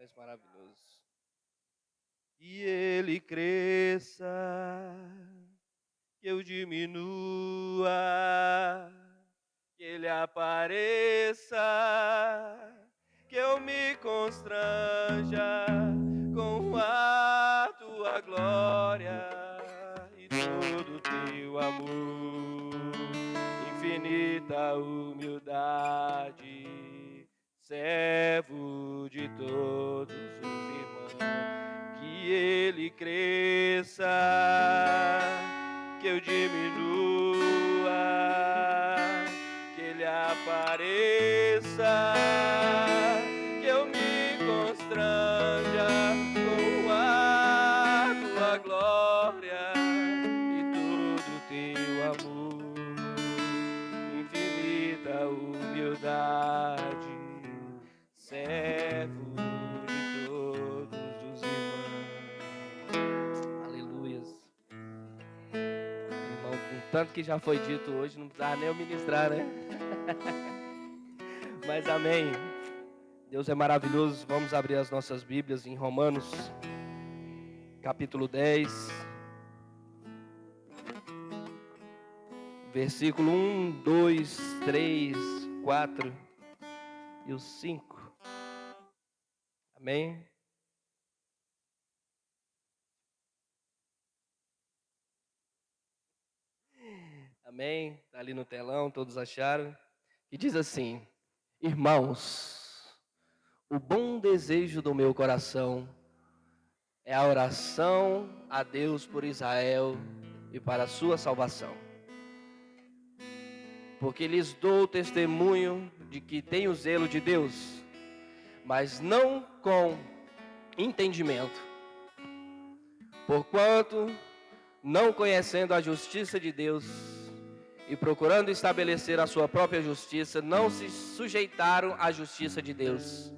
És maravilhoso. Que ele cresça, que eu diminua, que ele apareça, que eu me constranja com a tua glória e todo teu amor, infinita humildade, servo de todos os irmãos. Que ele cresça, que eu diminua, que ele apareça, que eu me constranja com a tua glória e todo teu amor, infinita humildade, servo de todos os irmãos. Aleluias. Irmão, com tanto que já foi dito hoje, não precisava nem eu ministrar, né? Mas amém. Deus é maravilhoso. Vamos abrir as nossas Bíblias em Romanos, capítulo 10, versículo 1, 2, 3, 4 e o 5. Amém? Amém? Está ali no telão, todos acharam? E diz assim: irmãos, o bom desejo do meu coração é a oração a Deus por Israel e para a sua salvação. Porque lhes dou testemunho de que tenho zelo de Deus, mas não com entendimento. Porquanto, não conhecendo a justiça de Deus e procurando estabelecer a sua própria justiça, não se sujeitaram à justiça de Deus.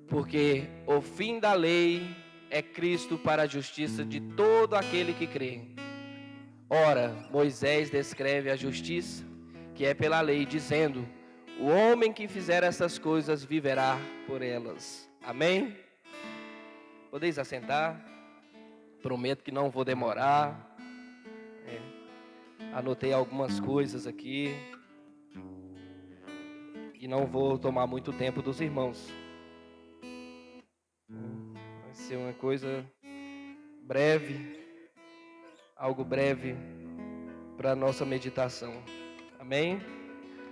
Porque o fim da lei é Cristo para a justiça de todo aquele que crê. Ora, Moisés descreve a justiça que é pela lei, dizendo: o homem que fizer essas coisas viverá por elas. Amém? Podeis assentar. Prometo que não vou demorar. Anotei algumas coisas aqui e não vou tomar muito tempo dos irmãos. Vai ser uma coisa breve, algo breve para a nossa meditação. Amém?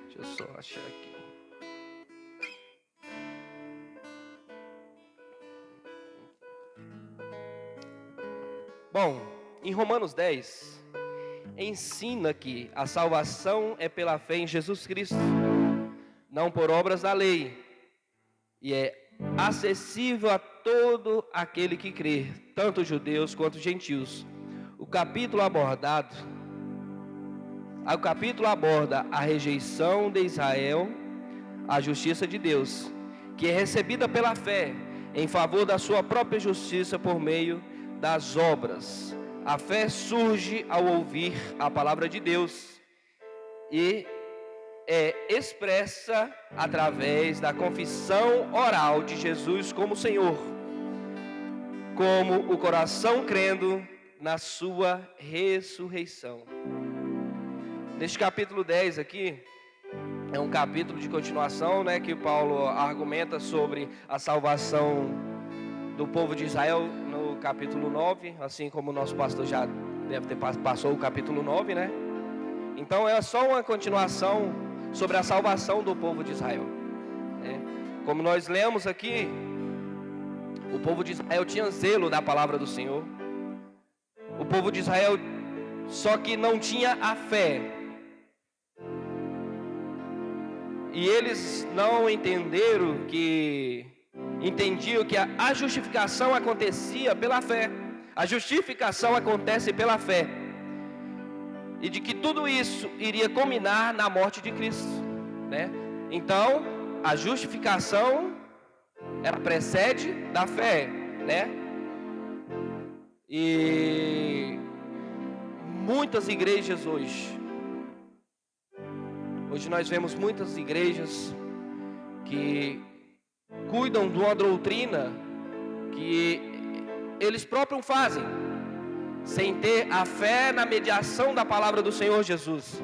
Deixa eu só achar aqui. Bom, em Romanos 10, ensina que a salvação é pela fé em Jesus Cristo, não por obras da lei, e é acessível a todo aquele que crê, tanto judeus quanto gentios. O capítulo aborda a rejeição de Israel à justiça de Deus, que é recebida pela fé, em favor da sua própria justiça por meio das obras. A fé surge ao ouvir a palavra de Deus e é expressa através da confissão oral de Jesus como Senhor, como o coração crendo na sua ressurreição. Neste capítulo 10 aqui, é um capítulo de continuação, né, que Paulo argumenta sobre a salvação do povo de Israel no capítulo 9, assim como o nosso pastor já deve ter passou o capítulo 9, né? Então é só uma continuação sobre a salvação do povo de Israel, né? Como nós lemos aqui, o povo de Israel tinha zelo da palavra do Senhor. O povo de Israel só que não tinha a fé. E eles não entendiam que a justificação acontecia pela fé. A justificação acontece pela fé. E de que tudo isso iria culminar na morte de Cristo, né? Então, a justificação ela precede da fé, né? E muitas igrejas hoje nós vemos muitas igrejas que cuidam de uma doutrina que eles próprios fazem, sem ter a fé na mediação da palavra do Senhor Jesus,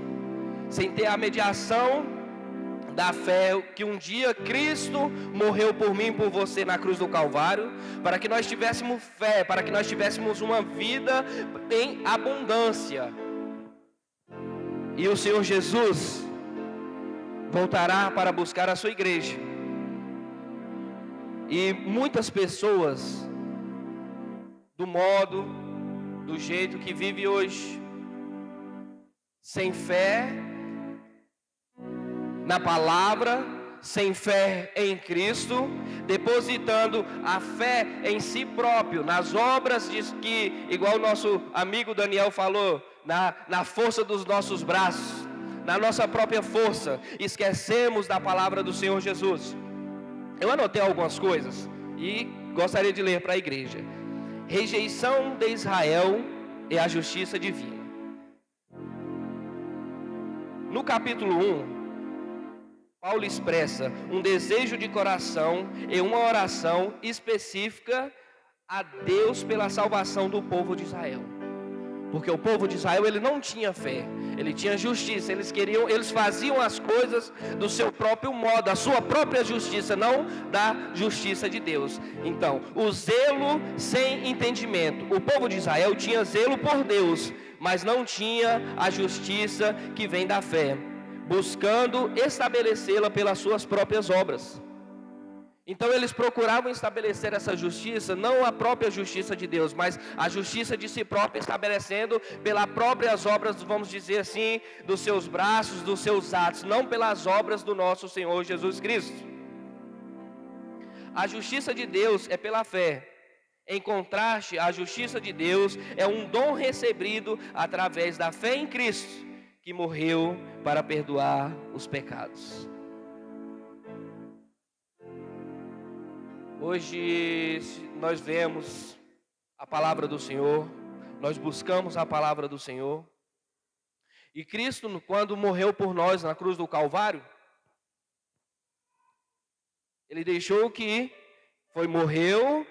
sem ter a mediação da fé que um dia Cristo morreu por mim e por você na cruz do Calvário, para que nós tivéssemos fé, para que nós tivéssemos uma vida em abundância. E o Senhor Jesus voltará para buscar a sua igreja. E muitas pessoas, do jeito que vive hoje, sem fé na palavra, sem fé em Cristo, depositando a fé em si próprio, nas obras que, igual o nosso amigo Daniel falou, na força dos nossos braços, na nossa própria força, esquecemos da palavra do Senhor Jesus. Eu anotei algumas coisas e gostaria de ler para a igreja. Rejeição de Israel e a justiça divina. No capítulo 1, Paulo expressa um desejo de coração e uma oração específica a Deus pela salvação do povo de Israel. Porque o povo de Israel, ele não tinha fé, ele tinha justiça, eles faziam as coisas do seu próprio modo, a sua própria justiça, não da justiça de Deus. Então, o zelo sem entendimento. O povo de Israel tinha zelo por Deus, mas não tinha a justiça que vem da fé, buscando estabelecê-la pelas suas próprias obras. Então eles procuravam estabelecer essa justiça, não a própria justiça de Deus, mas a justiça de si próprio, estabelecendo pelas próprias obras, vamos dizer assim, dos seus braços, dos seus atos, não pelas obras do nosso Senhor Jesus Cristo. A justiça de Deus é pela fé. Em contraste, a justiça de Deus é um dom recebido através da fé em Cristo, que morreu para perdoar os pecados. Hoje nós vemos a palavra do Senhor, nós buscamos a palavra do Senhor, e Cristo, quando morreu por nós na cruz do Calvário, Ele deixou que morreu,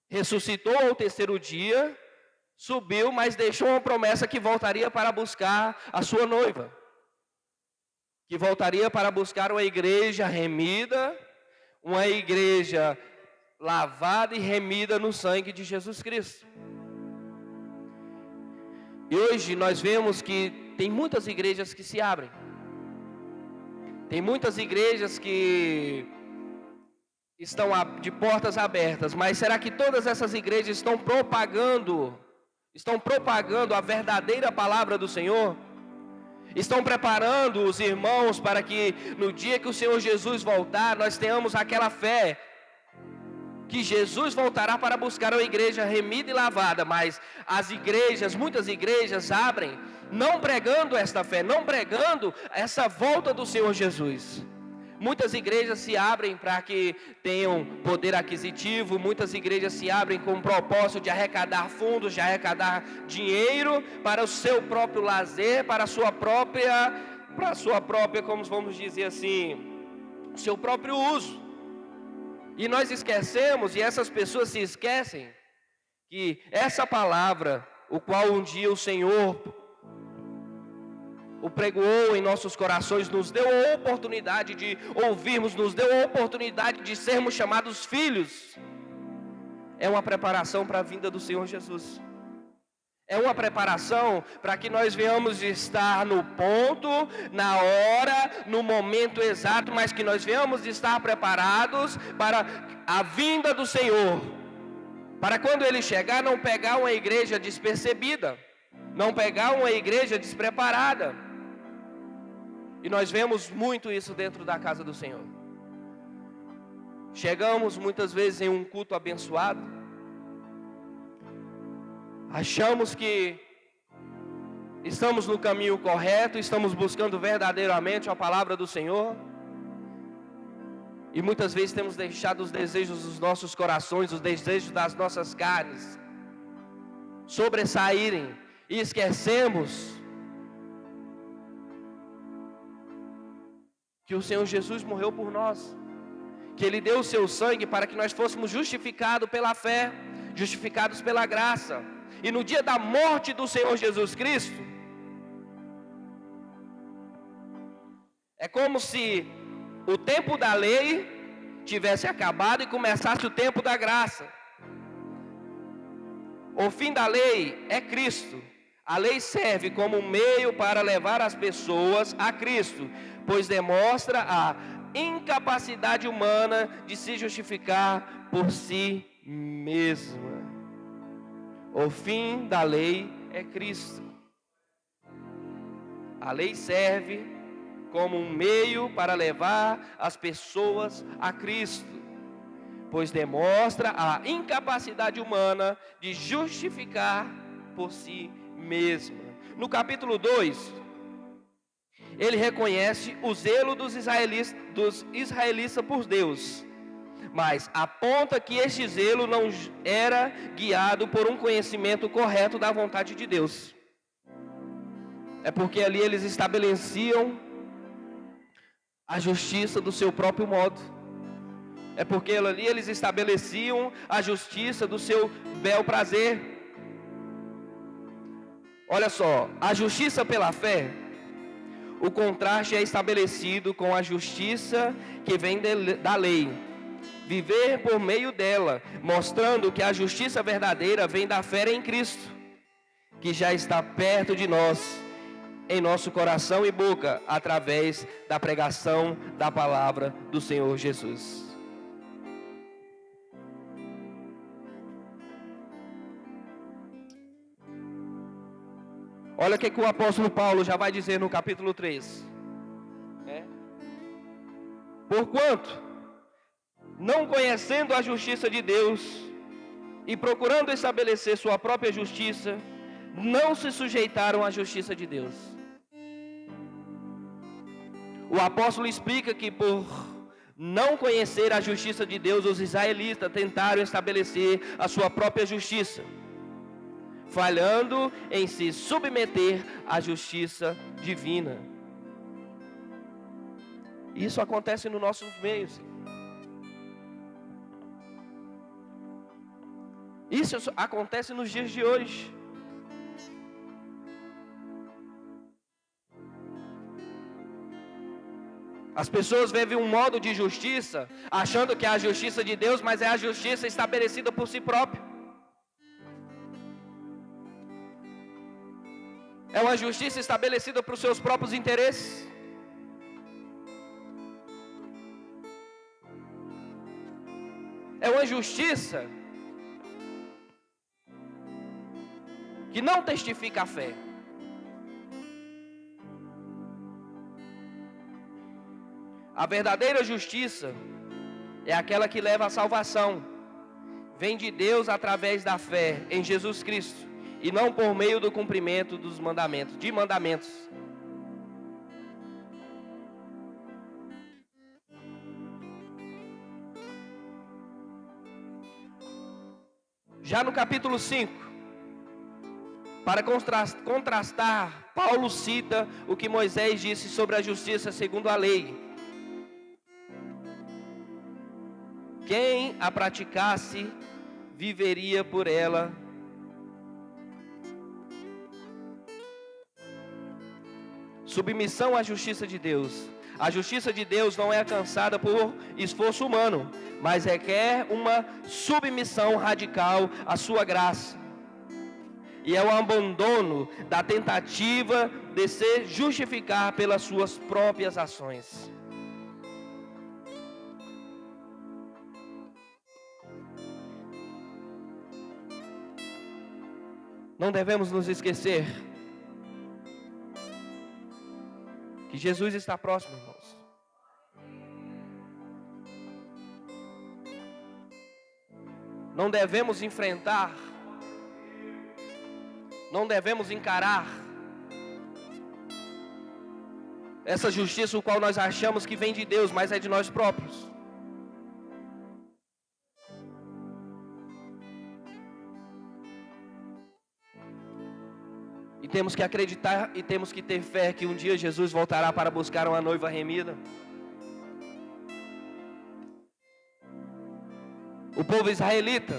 ressuscitou ao terceiro dia, subiu, mas deixou uma promessa que voltaria para buscar a sua noiva, que voltaria para buscar uma igreja remida, uma igreja lavada e remida no sangue de Jesus Cristo. E hoje nós vemos que tem muitas igrejas que se abrem, tem muitas igrejas que estão de portas abertas, mas será que todas essas igrejas estão propagando a verdadeira palavra do Senhor? Estão preparando os irmãos para que no dia que o Senhor Jesus voltar, nós tenhamos aquela fé que Jesus voltará para buscar uma igreja remida e lavada, mas muitas igrejas abrem, não pregando esta fé, não pregando essa volta do Senhor Jesus. Muitas igrejas se abrem para que tenham poder aquisitivo, muitas igrejas se abrem com o propósito de arrecadar fundos, de arrecadar dinheiro para o seu próprio lazer, para a sua própria, como vamos dizer assim, seu próprio uso. E nós esquecemos, e essas pessoas se esquecem, que essa palavra, o qual um dia o Senhor o pregoou em nossos corações, nos deu a oportunidade de ouvirmos, nos deu a oportunidade de sermos chamados filhos. É uma preparação para a vinda do Senhor Jesus. É uma preparação para que nós venhamos estar no ponto, na hora, no momento exato, mas que nós venhamos estar preparados para a vinda do Senhor. Para quando Ele chegar, não pegar uma igreja despercebida, não pegar uma igreja despreparada. E nós vemos muito isso dentro da casa do Senhor. Chegamos muitas vezes em um culto abençoado, achamos que estamos no caminho correto, estamos buscando verdadeiramente a palavra do Senhor, e muitas vezes temos deixado os desejos dos nossos corações, os desejos das nossas carnes sobressaírem, e esquecemos que o Senhor Jesus morreu por nós, que Ele deu o seu sangue para que nós fôssemos justificados pela fé, justificados pela graça. E no dia da morte do Senhor Jesus Cristo, é como se o tempo da lei tivesse acabado e começasse o tempo da graça. O fim da lei é Cristo. A lei serve como um meio para levar as pessoas a Cristo, pois demonstra a incapacidade humana de se justificar por si mesma. O fim da lei é Cristo. A lei serve como um meio para levar as pessoas a Cristo, pois demonstra a incapacidade humana de justificar por si mesma. No capítulo 2, ele reconhece o zelo dos israelitas por Deus, mas aponta que este zelo não era guiado por um conhecimento correto da vontade de Deus. É porque ali eles estabeleciam a justiça do seu próprio modo. É porque ali eles estabeleciam a justiça do seu bel prazer. Olha só, a justiça pela fé, o contraste é estabelecido com a justiça que vem da lei. Viver por meio dela, mostrando que a justiça verdadeira vem da fé em Cristo, que já está perto de nós, em nosso coração e boca, através da pregação da palavra do Senhor Jesus. Olha o que o apóstolo Paulo já vai dizer no capítulo 3. Porquanto, não conhecendo a justiça de Deus e procurando estabelecer sua própria justiça, não se sujeitaram à justiça de Deus. O apóstolo explica que por não conhecer a justiça de Deus, os israelitas tentaram estabelecer a sua própria justiça, falhando em se submeter à justiça divina. Isso acontece no nosso meio, sim. Isso acontece nos dias de hoje. As pessoas vivem um modo de justiça, achando que é a justiça de Deus, mas é a justiça estabelecida por si próprio. É uma justiça estabelecida para os seus próprios interesses. É uma justiça que não testifica a fé. A verdadeira justiça é aquela que leva à salvação. Vem de Deus através da fé em Jesus Cristo, e não por meio do cumprimento dos mandamentos. Já no capítulo 5, para contrastar, Paulo cita o que Moisés disse sobre a justiça segundo a lei. Quem a praticasse, viveria por ela. Submissão à justiça de Deus. A justiça de Deus não é alcançada por esforço humano, mas requer uma submissão radical à sua graça. E é o abandono da tentativa de se justificar pelas suas próprias ações. Não devemos nos esquecer que Jesus está próximo, irmãos. Não devemos enfrentar, não devemos encarar essa justiça, o qual nós achamos que vem de Deus, mas é de nós próprios. E temos que acreditar e temos que ter fé que um dia Jesus voltará para buscar uma noiva remida. o povo israelita.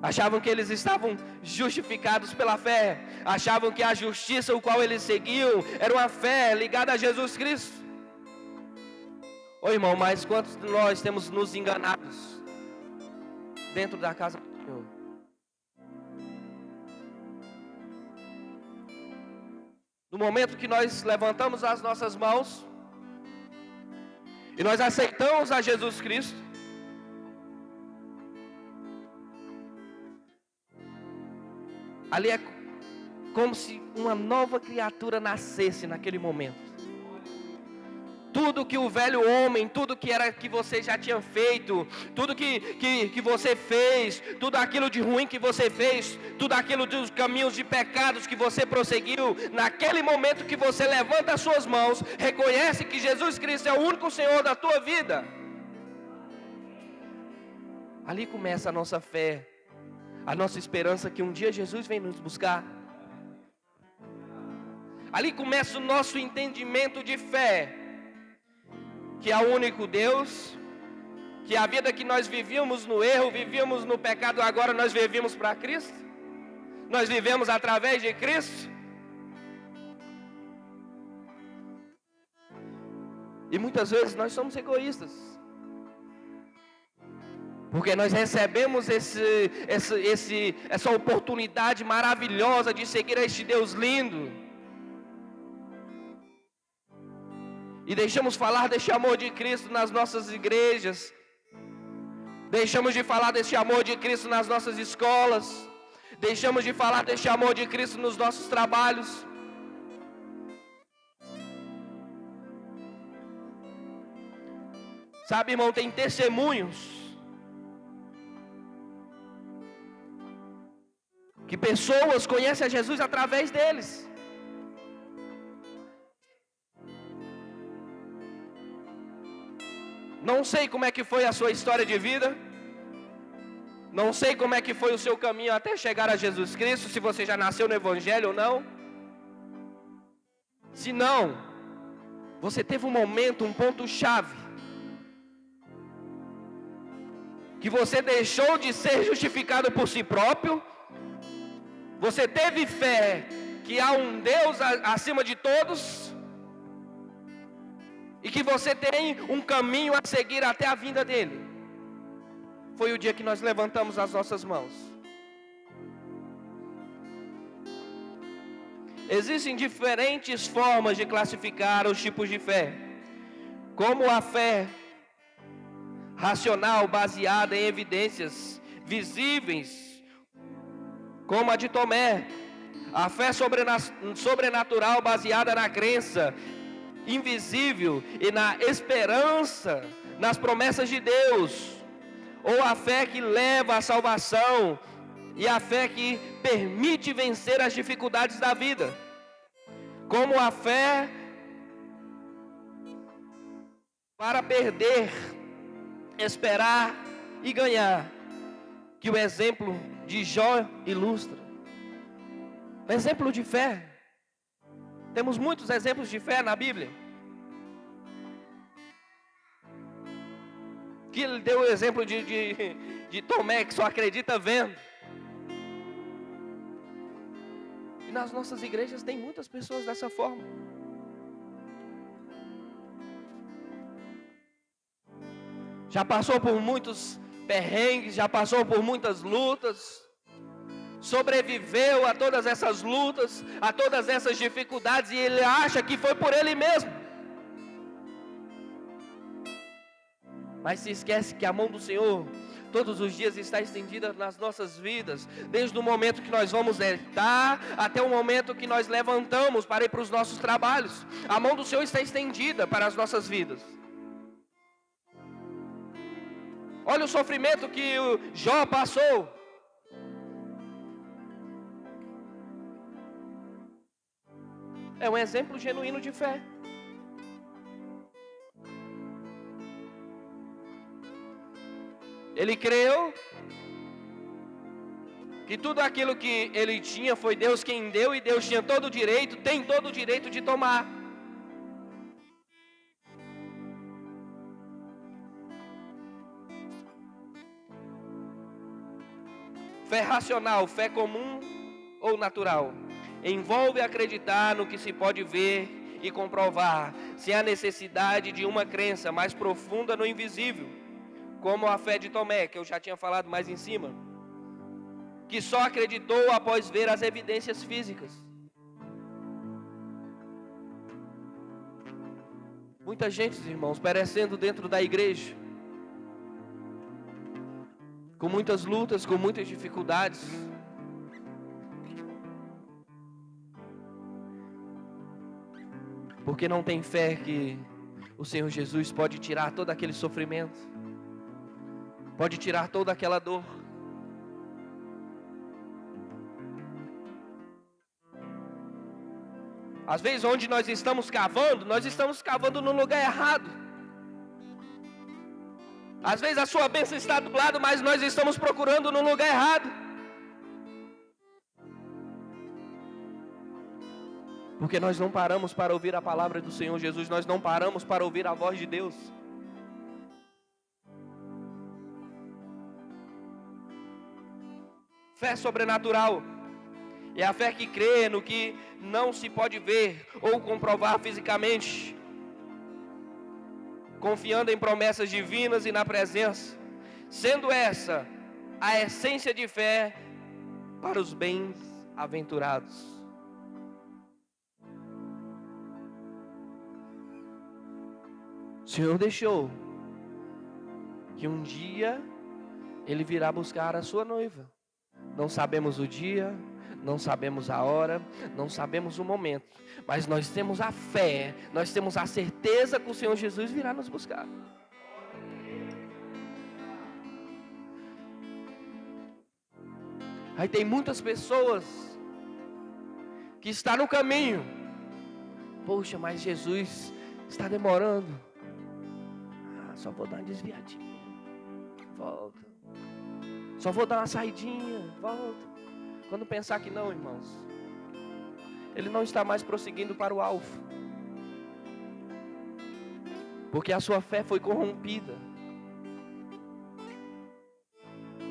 Achavam que eles estavam justificados pela fé. Achavam que a justiça o qual eles seguiam era uma fé ligada a Jesus Cristo. Ô irmão, mas quantos de nós temos nos enganados dentro da casa do Senhor? No momento que nós levantamos as nossas mãos e nós aceitamos a Jesus Cristo, ali é como se uma nova criatura nascesse naquele momento. Tudo que o velho homem, tudo que era que você já tinha feito, tudo que você fez, tudo aquilo de ruim que você fez, tudo aquilo dos caminhos de pecados que você prosseguiu, naquele momento que você levanta as suas mãos, reconhece que Jesus Cristo é o único Senhor da tua vida, ali começa a nossa fé, a nossa esperança que um dia Jesus vem nos buscar. Ali começa o nosso entendimento de fé, que é o único Deus, que a vida que nós vivíamos no erro, vivíamos no pecado, agora nós vivemos para Cristo, nós vivemos através de Cristo. E muitas vezes nós somos egoístas, porque nós recebemos essa oportunidade maravilhosa de seguir a este Deus lindo, e deixamos falar deste amor de Cristo nas nossas igrejas, deixamos de falar deste amor de Cristo nas nossas escolas, deixamos de falar deste amor de Cristo nos nossos trabalhos. Sabe, irmão, tem testemunhos que pessoas conhecem a Jesus através deles. Não sei como é que foi a sua história de vida, não sei como é que foi o seu caminho até chegar a Jesus Cristo, se você já nasceu no Evangelho ou não. Se não, você teve um momento, um ponto-chave, que você deixou de ser justificado por si próprio, você teve fé que há um Deus acima de todos, e que você tem um caminho a seguir até a vinda dele. Foi o dia que nós levantamos as nossas mãos. Existem diferentes formas de classificar os tipos de fé, como a fé racional baseada em evidências visíveis, como a de Tomé, a fé sobrenatural baseada na crença invisível e na esperança nas promessas de Deus, ou a fé que leva à salvação e a fé que permite vencer as dificuldades da vida, como a fé para perder, esperar e ganhar, que o exemplo de Jó ilustra. Exemplo de fé. Temos muitos exemplos de fé na Bíblia. Que ele deu o exemplo de Tomé, que só acredita vendo. E nas nossas igrejas tem muitas pessoas dessa forma. Já passou por muitos perrengues, já passou por muitas lutas, sobreviveu a todas essas lutas, a todas essas dificuldades, e ele acha que foi por ele mesmo. Mas se esquece que a mão do Senhor todos os dias está estendida nas nossas vidas, desde o momento que nós vamos deitar até o momento que nós levantamos para ir para os nossos trabalhos. A mão do Senhor está estendida para as nossas vidas. Olha o sofrimento que o Jó passou. É um exemplo genuíno de fé. Ele creu que tudo aquilo que ele tinha foi Deus quem deu, e Deus tinha todo o direito, tem todo o direito de tomar. Fé racional, fé comum ou natural, envolve acreditar no que se pode ver e comprovar, sem a necessidade de uma crença mais profunda no invisível, como a fé de Tomé, que eu já tinha falado mais em cima, que só acreditou após ver as evidências físicas. Muita gente, irmãos, perecendo dentro da igreja, com muitas lutas, com muitas dificuldades, porque não tem fé que o Senhor Jesus pode tirar todo aquele sofrimento, pode tirar toda aquela dor. Às vezes onde nós estamos cavando no lugar errado. Às vezes a sua bênção está do lado, mas nós estamos procurando no lugar errado. Porque nós não paramos para ouvir a palavra do Senhor Jesus, nós não paramos para ouvir a voz de Deus. Fé sobrenatural é a fé que crê no que não se pode ver ou comprovar fisicamente, confiando em promessas divinas e na presença, sendo essa a essência de fé para os bem-aventurados. O Senhor deixou que um dia Ele virá buscar a sua noiva. Não sabemos o dia, não sabemos a hora, não sabemos o momento, mas nós temos a fé, nós temos a certeza que o Senhor Jesus virá nos buscar. Aí tem muitas pessoas que estão no caminho. Poxa, mas Jesus está demorando. Só vou dar uma desviadinha, volta. Só vou dar uma saidinha, volta. Quando pensar que não, irmãos, Ele não está mais prosseguindo para o alvo, porque a sua fé foi corrompida.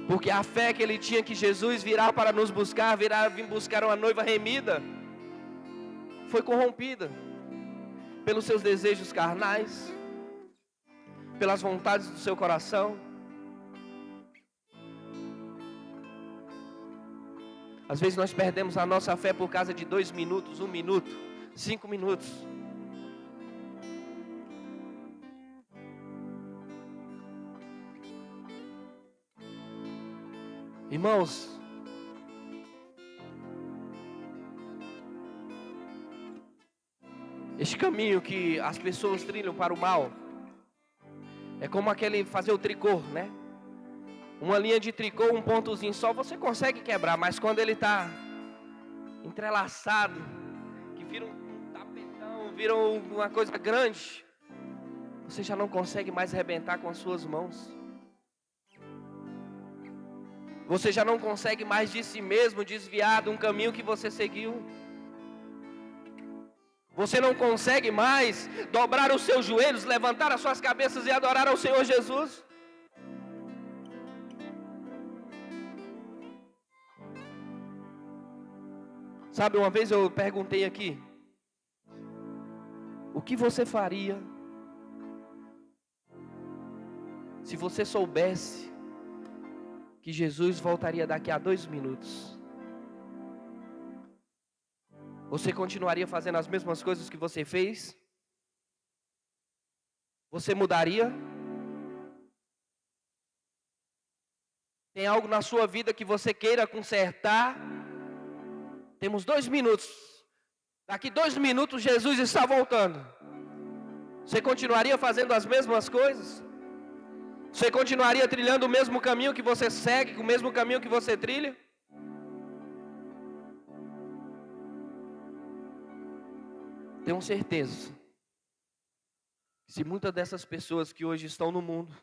Porque a fé que ele tinha que Jesus virá para nos buscar, vir buscar uma noiva remida, foi corrompida pelos seus desejos carnais, pelas vontades do seu coração. Às vezes nós perdemos a nossa fé por causa de 2 minutos, 1 minuto, 5 minutos. Irmãos, este caminho que as pessoas trilham para o mal é como aquele fazer o tricô, né? Uma linha de tricô, um pontozinho só, você consegue quebrar, mas quando ele está entrelaçado, que vira um tapetão, vira uma coisa grande, você já não consegue mais arrebentar com as suas mãos. Você já não consegue mais de si mesmo desviar de um caminho que você seguiu. Você não consegue mais dobrar os seus joelhos, levantar as suas cabeças e adorar ao Senhor Jesus. Sabe, uma vez eu perguntei aqui, o que você faria se você soubesse que Jesus voltaria daqui a 2 minutos? Você continuaria fazendo as mesmas coisas que você fez? Você mudaria? Tem algo na sua vida que você queira consertar? Temos 2 minutos. Daqui 2 minutos Jesus está voltando. Você continuaria fazendo as mesmas coisas? Você continuaria trilhando o mesmo caminho que você segue, o mesmo caminho que você trilha? Tenho certeza que se muitas dessas pessoas que hoje estão no mundo,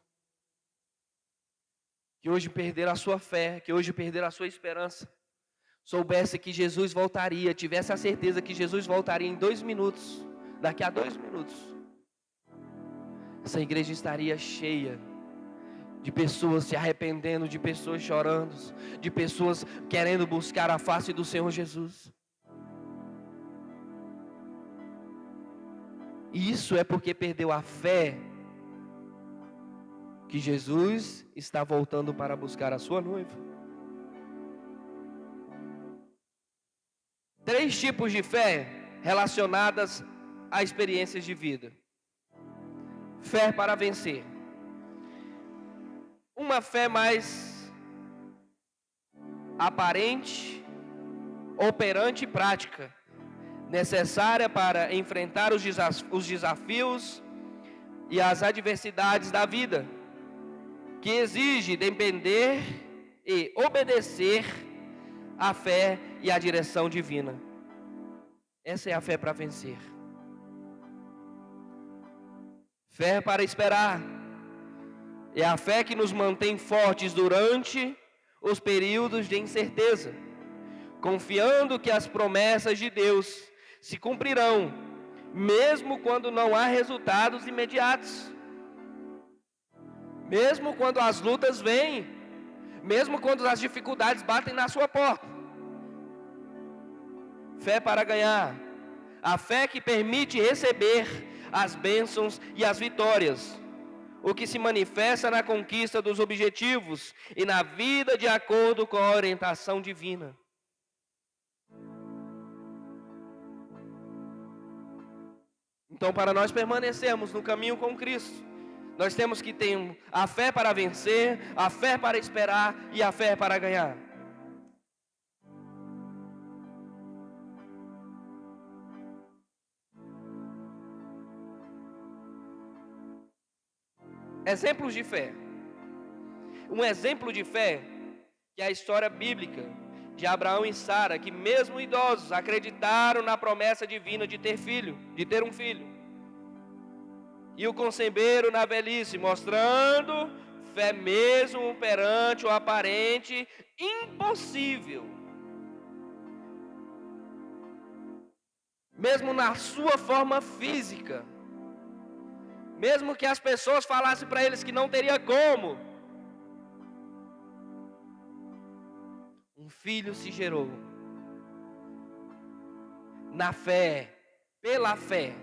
que hoje perderam a sua fé, que hoje perderam a sua esperança, soubesse que Jesus voltaria, tivesse a certeza que Jesus voltaria em 2 minutos, daqui a 2 minutos, essa igreja estaria cheia de pessoas se arrependendo, de pessoas chorando, de pessoas querendo buscar a face do Senhor Jesus. E isso é porque perdeu a fé que Jesus está voltando para buscar a sua noiva. 3 tipos de fé relacionadas a experiências de vida. Fé para vencer. Uma fé mais aparente, operante e prática, necessária para enfrentar os desafios e as adversidades da vida, que exige depender e obedecer à fé e à direção divina. Essa é a fé para vencer. Fé para esperar. É a fé que nos mantém fortes durante os períodos de incerteza, confiando que as promessas de Deus se cumprirão, mesmo quando não há resultados imediatos, mesmo quando as lutas vêm, mesmo quando as dificuldades batem na sua porta. Fé para ganhar. A fé que permite receber as bênçãos e as vitórias, o que se manifesta na conquista dos objetivos e na vida de acordo com a orientação divina. Então, para nós permanecermos no caminho com Cristo, nós temos que ter a fé para vencer, a fé para esperar e a fé para ganhar. Exemplos de fé. Um exemplo de fé que é a história bíblica de Abraão e Sara, que mesmo idosos acreditaram na promessa divina de ter um filho, e o conceberam na velhice, mostrando fé mesmo perante o aparente impossível. Mesmo na sua forma física, mesmo que as pessoas falassem para eles que não teria como, um filho se gerou. Na fé, pela fé,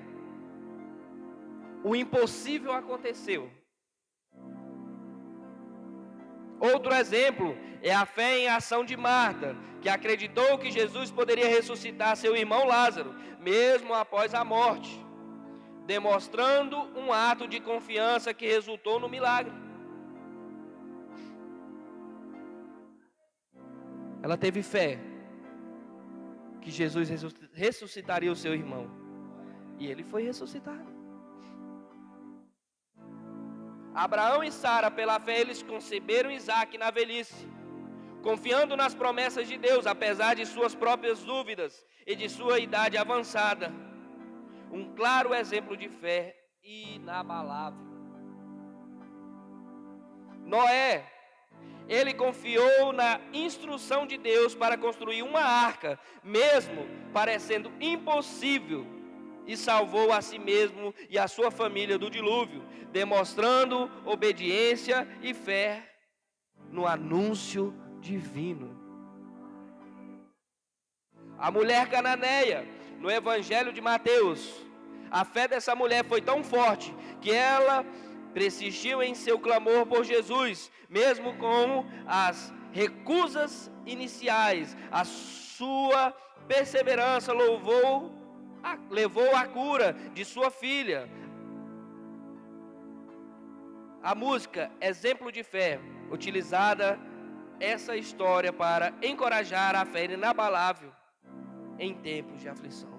o impossível aconteceu. Outro exemplo é a fé em ação de Marta, que acreditou que Jesus poderia ressuscitar seu irmão Lázaro, mesmo após a morte, demonstrando um ato de confiança que resultou no milagre. Ela teve fé que Jesus ressuscitaria o seu irmão, e ele foi ressuscitado. Abraão e Sara, pela fé, eles conceberam Isaac na velhice, confiando nas promessas de Deus, apesar de suas próprias dúvidas e de sua idade avançada. Um claro exemplo de fé inabalável. Noé, ele confiou na instrução de Deus para construir uma arca, mesmo parecendo impossível, e salvou a si mesmo e a sua família do dilúvio, demonstrando obediência e fé no anúncio divino. A mulher cananeia, no Evangelho de Mateus, a fé dessa mulher foi tão forte que ela persistiu em seu clamor por Jesus, mesmo com as recusas iniciais. A sua perseverança levou à cura de sua filha. A música Exemplo de Fé, utilizada essa história para encorajar a fé inabalável em tempos de aflição.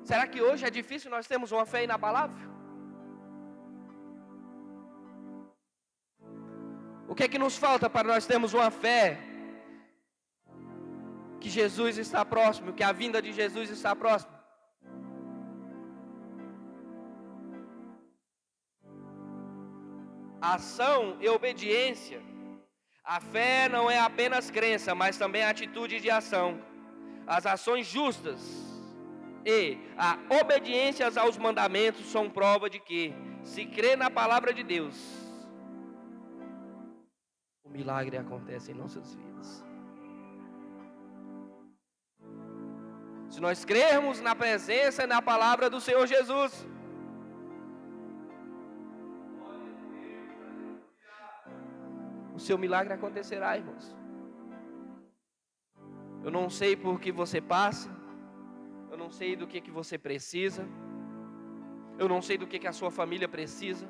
Será que hoje é difícil nós termos uma fé inabalável? O que é que nos falta para nós termos uma fé que Jesus está próximo, que a vinda de Jesus está próxima? Ação e obediência. A fé não é apenas crença, mas também atitude de ação. As ações justas e a obediência aos mandamentos são prova de que se crê na palavra de Deus, milagre acontece em nossas vidas. Se nós crermos na presença e na palavra do Senhor Jesus. O seu milagre acontecerá, irmãos. Eu não sei por que você passa. Eu não sei do que você precisa. Eu não sei do que a sua família precisa.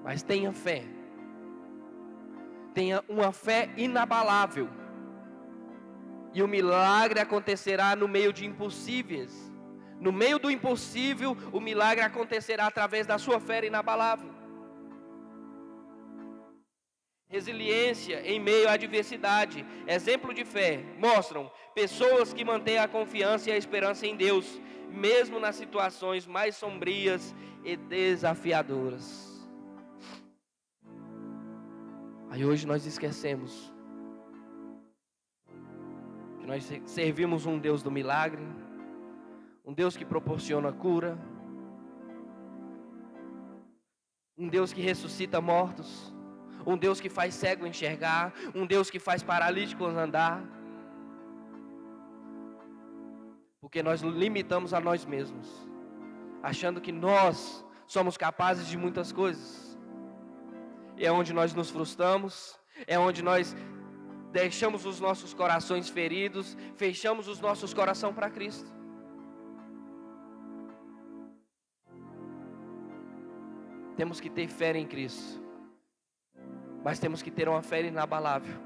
Mas tenha fé. Tenha uma fé inabalável. E o milagre acontecerá no meio de impossíveis. No meio do impossível, o milagre acontecerá através da sua fé inabalável. Resiliência em meio à adversidade, exemplo de fé, mostram pessoas que mantêm a confiança e a esperança em Deus, mesmo nas situações mais sombrias e desafiadoras. Aí hoje nós esquecemos que nós servimos um Deus do milagre, um Deus que proporciona cura, um Deus que ressuscita mortos, um Deus que faz cego enxergar, um Deus que faz paralíticos andar. Porque nós limitamos a nós mesmos, achando que nós somos capazes de muitas coisas. E é onde nós nos frustramos, é onde nós deixamos os nossos corações feridos, fechamos os nossos corações para Cristo. Temos que ter fé em Cristo, mas temos que ter uma fé inabalável.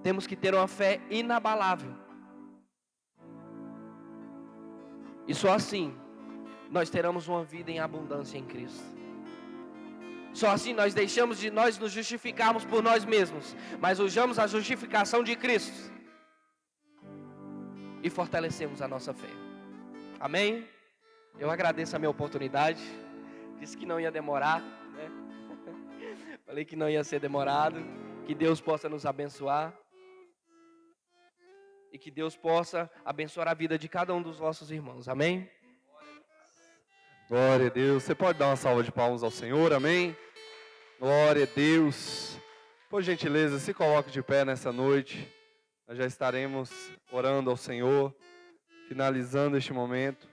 Temos que ter uma fé inabalável. E só assim nós teremos uma vida em abundância em Cristo. Só assim nós deixamos de nós nos justificarmos por nós mesmos, mas usamos a justificação de Cristo e fortalecemos a nossa fé. Amém? Eu agradeço a minha oportunidade. Disse que não ia demorar, né? Falei que não ia ser demorado. Que Deus possa nos abençoar. E que Deus possa abençoar a vida de cada um dos vossos irmãos. Amém? Glória a Deus. Você pode dar uma salva de palmas ao Senhor, amém? Glória a Deus. Por gentileza, se coloque de pé nessa noite. Nós já estaremos orando ao Senhor, finalizando este momento.